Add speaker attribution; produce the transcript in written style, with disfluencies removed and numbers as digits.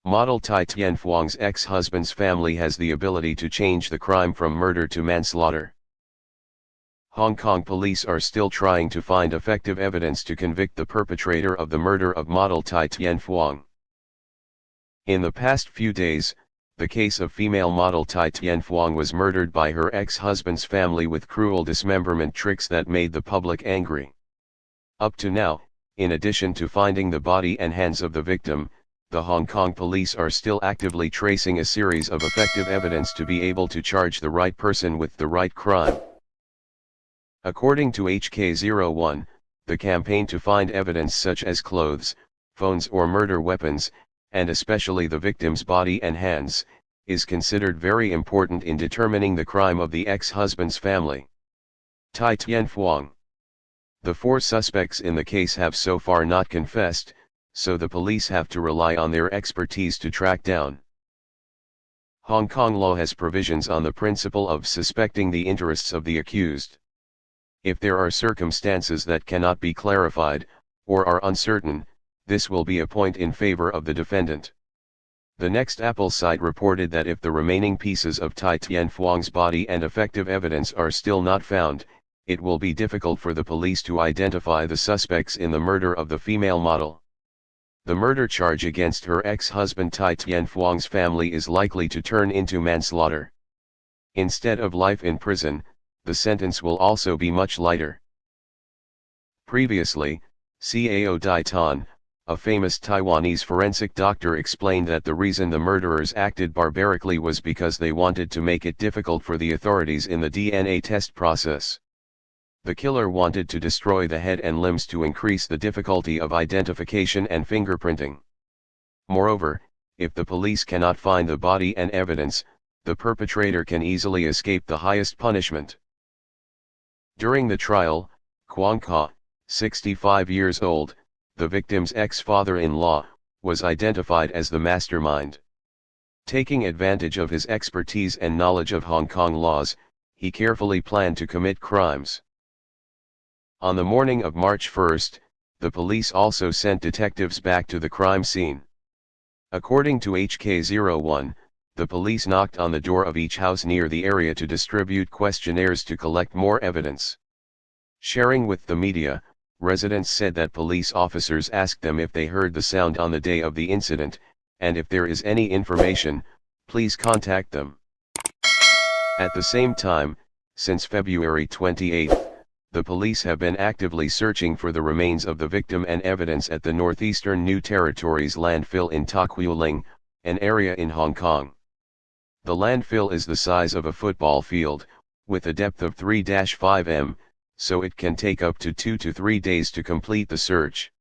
Speaker 1: Model Thai Thien Phuong's ex-husband's family has the ability to change the crime from murder to manslaughter. Hong Kong police are still trying to find effective evidence to convict the perpetrator of the murder of model Thai Thien Phuong. In the past few days, the case of female model Thai Thien Phuong was murdered by her ex-husband's family with cruel dismemberment tricks that made the public angry. Up to now, in addition to finding the body and hands of the victim, the Hong Kong police are still actively tracing a series of effective evidence to be able to charge the right person with the right crime. According to HK01, the campaign to find evidence such as clothes, phones or murder weapons, and especially the victim's body and hands, is considered very important in determining the crime of the ex-husband's family. Thai Thien Phuong. The 4 suspects in the case have so far not confessed, so the police have to rely on their expertise to track down. Hong Kong law has provisions on the principle of suspecting the interests of the accused. If there are circumstances that cannot be clarified, or are uncertain, this will be a point in favor of the defendant. The Next Apple site reported that if the remaining pieces of Thai Thien Phuong's body and effective evidence are still not found, it will be difficult for the police to identify the suspects in the murder of the female model. The murder charge against her ex-husband Thai Thien Phuong's family is likely to turn into manslaughter. Instead of life in prison, the sentence will also be much lighter. Previously, Cao Dai Tan, a famous Taiwanese forensic doctor, explained that the reason the murderers acted barbarically was because they wanted to make it difficult for the authorities in the DNA test process. The killer wanted to destroy the head and limbs to increase the difficulty of identification and fingerprinting. Moreover, if the police cannot find the body and evidence, the perpetrator can easily escape the highest punishment. During the trial, Quang Ka, 65 years old, the victim's ex-father-in-law, was identified as the mastermind. Taking advantage of his expertise and knowledge of Hong Kong laws, he carefully planned to commit crimes. On the morning of March 1, the police also sent detectives back to the crime scene. According to HK01, the police knocked on the door of each house near the area to distribute questionnaires to collect more evidence. Sharing with the media, residents said that police officers asked them if they heard the sound on the day of the incident, and if there is any information, please contact them. At the same time, since February 28, the police have been actively searching for the remains of the victim and evidence at the Northeastern New Territories landfill in Ta Kwu Ling, an area in Hong Kong. The landfill is the size of a football field, with a depth of 3-5 m, so it can take up to 2 to 3 days to complete the search.